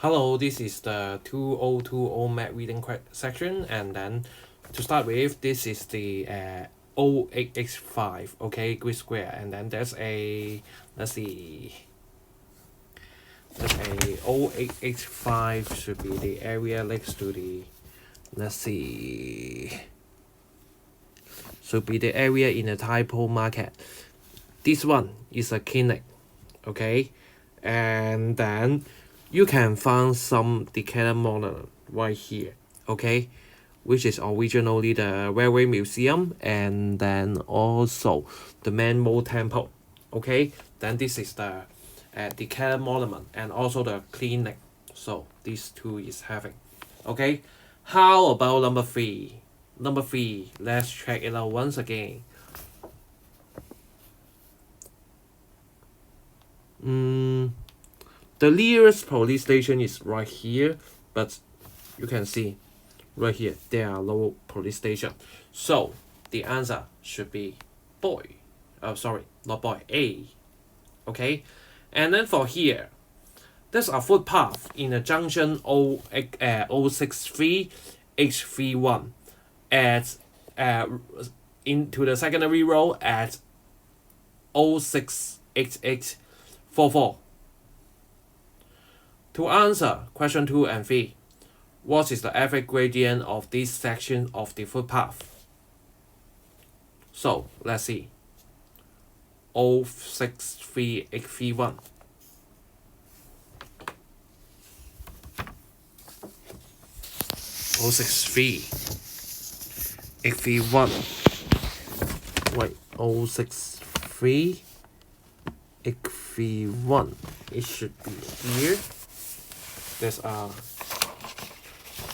Hello, this is the 2020 Math reading section, and then to start with, this is the 08x5, okay, grid square, and then there's a, let's see, there's a 08x5 should be the area next to the, let's see, should be the area in the typo market. This one is a clinic, okay, and then you can find some decayed model right here, okay, which is originally the railway museum and then also the Manmo temple, okay. Then this is the decayed monument and also the clinic. So these two is having, okay. How about number three? Number three, let's check it out once again. The nearest police station is right here, but you can see right here there are no police station. So the answer should be boy. Oh, sorry, not boy. A. Okay, and then for here, there's a footpath in the junction 063 H31 at into the secondary road at 068844. To answer question 2 and 3, what is the average gradient of this section of the footpath? So let's see. 063831. Oh, 63 831. Wait, 063 831. It should be here. There's a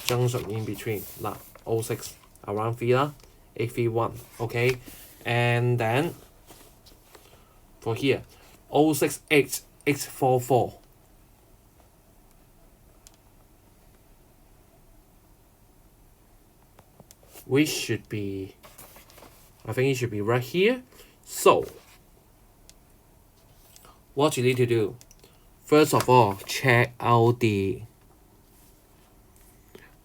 junction in between. Now 06 around here, 831. Okay, and then for here, 068844. Which should be, I think it should be right here. So what you need to do, first of all, check out the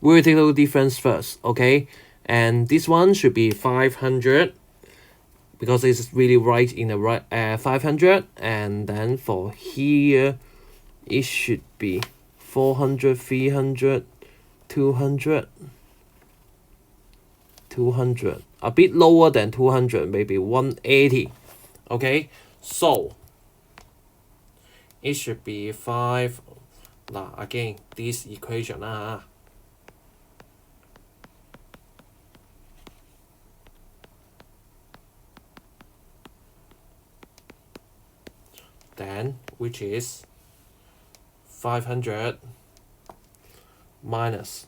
vertical difference first, okay? And this one should be 500 because it's really right in the right 500, and then for here it should be 400, 300, 200, 200, a bit lower than 200, maybe 180. Okay, so it should be 5. Now again, this equation then which is 500 minus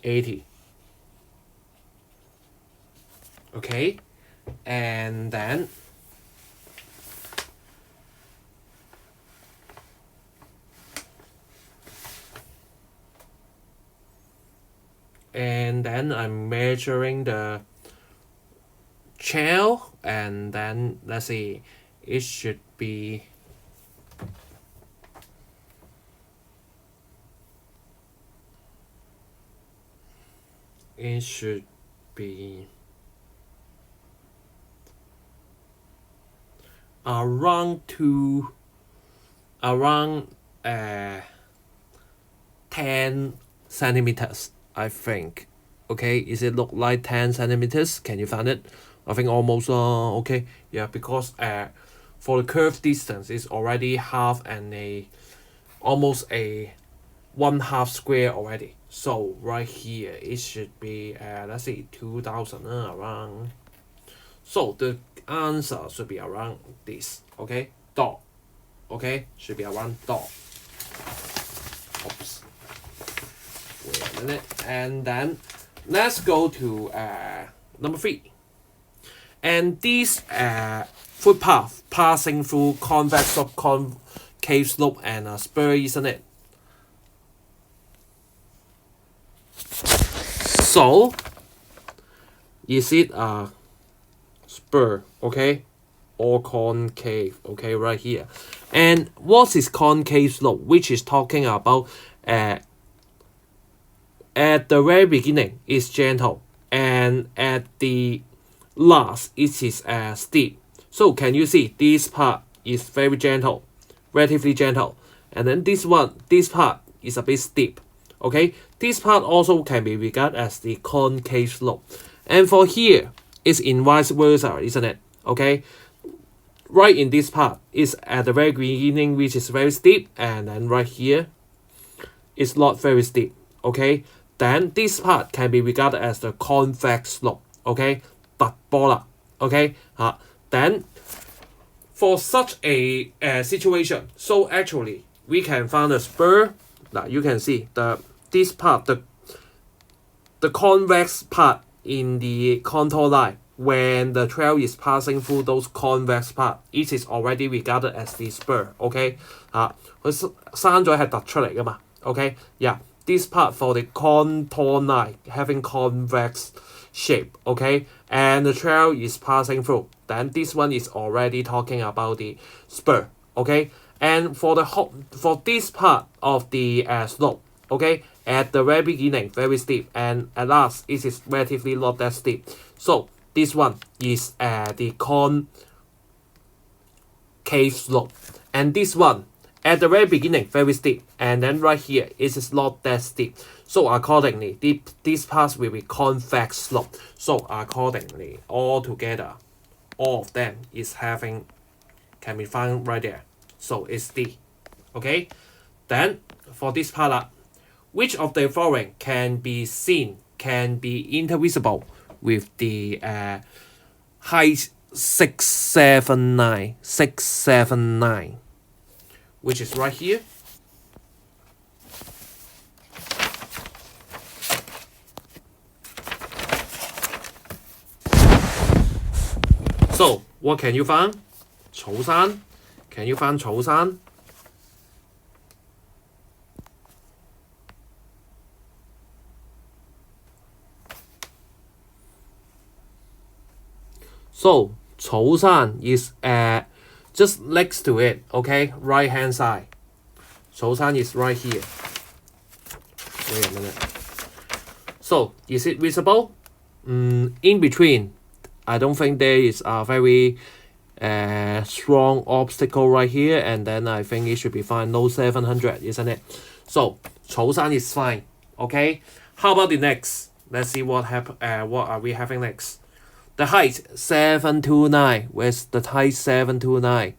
80. Okay, and then I'm measuring the channel, and then let's see, it should be around 10 centimeters, I think. Okay, is it look like 10 centimeters? Can you find it? I think almost okay. Yeah, because for the curve distance is already half and almost a 1/2 square already. So right here it should be let's see, 2000 around. So the answer should be around this. Okay, dot. Okay, should be around dot. Oops. Wait a minute. And then let's go to number 3. And this footpath passing through convex subconcave slope and a spur, isn't it? So is it a spur, okay, or concave, okay, right here? And what is concave slope, which is talking about at the very beginning is gentle, and at the last it is steep. So can you see this part is very gentle, relatively gentle, and then this part is a bit steep. Okay, this part also can be regarded as the concave slope. And for here, it's in vice versa, isn't it? Okay, right in this part is at the very beginning, which is very steep, and then right here is not very steep. Okay, then this part can be regarded as the convex slope. Okay, 突波啦。Okay, then for such a situation, so actually we can find a spur. Now you can see this part, the convex part in the contour line, when the trail is passing through those convex part, it is already regarded as the spur. Okay, 佢生咗係突出嚟㗎嘛。Okay, yeah, this part for the contour line having convex shape. Okay, and the trail is passing through, then this one is already talking about the spur. Okay, and for this part of the slope, okay, at the very beginning very steep, and at last it is relatively not that steep. So this one is the concave slope, and this one at the very beginning very steep, and then right here it is not that steep. So accordingly, these parts will be convex slope. So accordingly, all together, all of them is having, can be found right there. So it's D. Okay, then for this part, which of the following can be seen, can be intervisible with the height 679, which is right here. So what can you find? 草山. Can you find 草山? So 草山 is just next to it. Okay, right hand side. 草山 is right here. Wait a minute. So is it visible? In between, I don't think there is a very strong obstacle right here, and then I think it should be fine. No 700, isn't it? So 草山 is fine. Okay, how about the next? Let's see what are we having next. The height 729. Where's the height 729?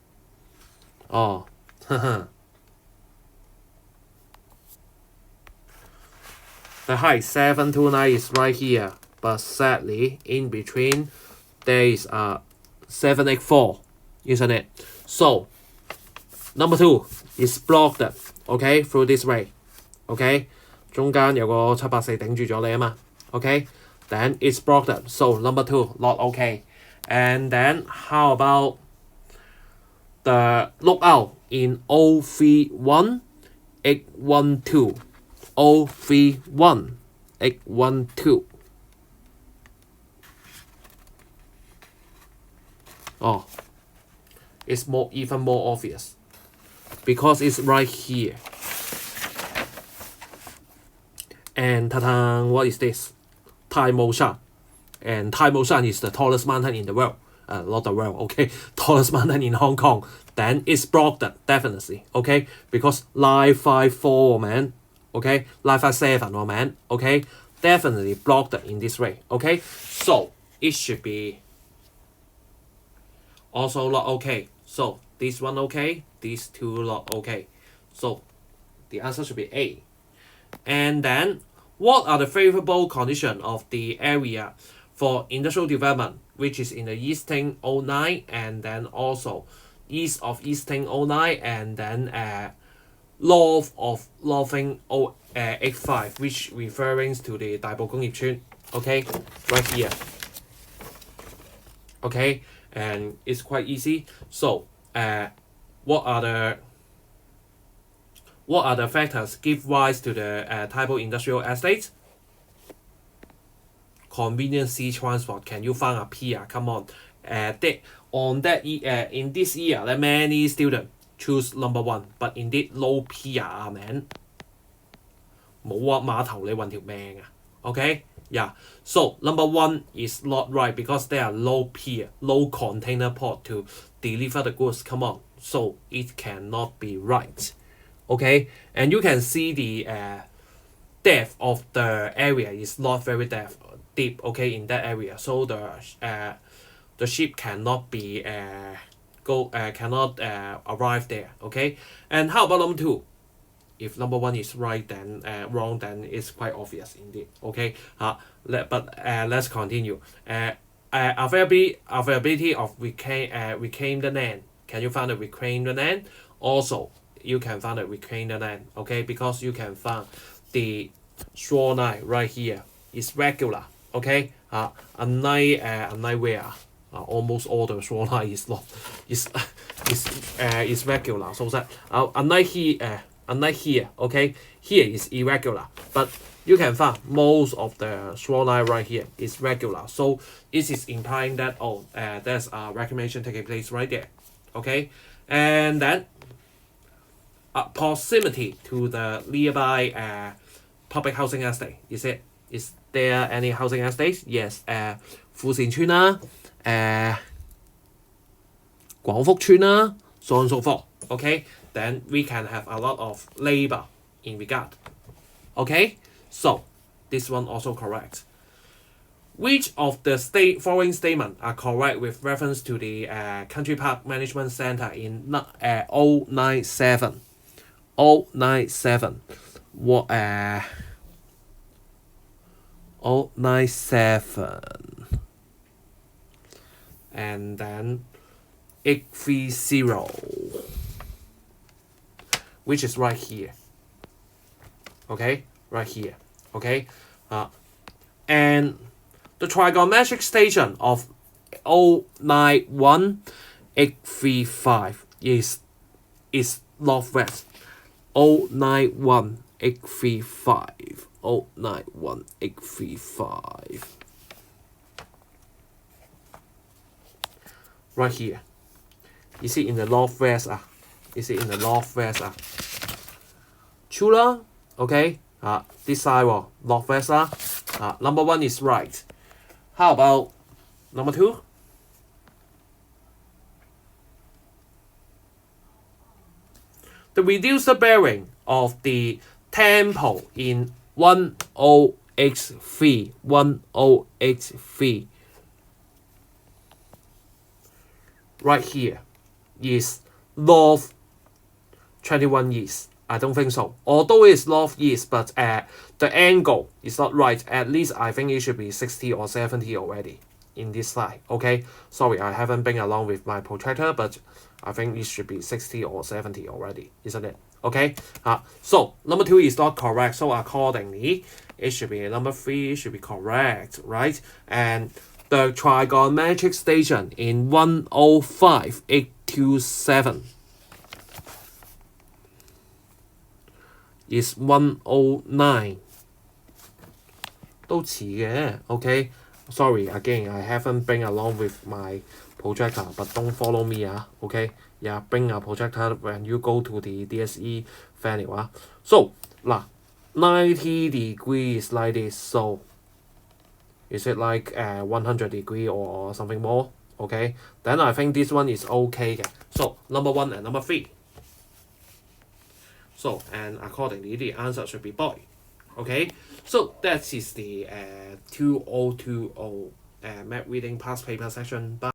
Oh, the height 729 is right here, but sadly in between there is a 784, isn't it? So number 2 is blocked. Okay, through this way. Okay, 中間有個784頂住咗你啊嘛。Okay, then it's blocked. So number 2 not okay. And then how about the lookout in 031 812 031 812? Oh, it's even more obvious because it's right here. And ta-da, what is this? Tai Mo Shan. And Tai Mo Shan is the tallest mountain in the world. Not the world, okay? Tallest mountain in Hong Kong. Then it's blocked, definitely, okay? Because 954, man, okay? 957, man, okay? Definitely blocked in this way, okay? So it should be also not okay. So this one okay, these two not okay. So the answer should be A. And then what are the favorable conditions of the area for industrial development, which is in the Easting 09, and then also east of Easting 09, and then north of Northing 85, which referring to the 大埔工業村. Okay, right here. Okay, and it's quite easy. So what are the factors give rise to the Tai Po industrial estate? Convenient sea transport. Can you find a pier? Come on. In this year, there are many students choose number one, but indeed low P 啊 man， 冇啊碼頭你揾條命啊 ，OK？ Yeah, so number one is not right because they are low P, low container port to deliver the goods. Come on, so it cannot be right. Okay, and you can see the depth of the area is not very deep. Okay, in that area, so the ship cannot be cannot arrive there. Okay, and how about number two? If number one is right, then wrong, then it's quite obvious indeed. Okay, let's continue. Availability of reclaimed land. Can you find the reclaimed land? Also, you can find the reclaimed land. Okay, because you can find the shoreline right here is regular. Okay, unlike where almost all the shoreline is not is regular. So that unlike here, okay, here is irregular, but you can find most of the shoreline right here is regular. So this is implying that there's a reclamation taking place right there, okay, and then proximity to the nearby public housing estate. Is there any housing estates? Yes, 富善村啦，廣福村啦，so on and so forth. Okay, then we can have a lot of labor in regard. Okay, so this one also correct. Which of the following statements are correct with reference to the Country Park Management Center in 097? 097. What 097. And then 830. Which is right here. Okay, right here. Okay, and the trigonometric station of 091835 is northwest. 091835. 091835. Right here. Is it in the northwest? Is it in the northwest? True lah. Okay. This side northwest lah. Number one is right. How about number two? The reducer bearing of the temple in 1083. 1083. Right here is north 21 east. I don't think so. Although it's northeast, but the angle is not right. At least I think it should be 60 or 70 already in this slide. Okay, sorry, I haven't been along with my protractor, but I think it should be 60 or 70 already, isn't it? Okay, so number two is not correct. So accordingly, it should be number three should be correct, right? And the trigonometric station in 105827 is 109. 都似嘅 okay. Sorry, again, I haven't been along with my projector, but don't follow me, okay? Yeah, bring a projector when you go to the DSE venue, So, 90 degrees like this, so is it like 100 degree or something more? Okay, then I think this one is okay. So, number one and number three. So, and accordingly, the answer should be boy. Okay, so that is the 2020 map reading past paper section. Bye.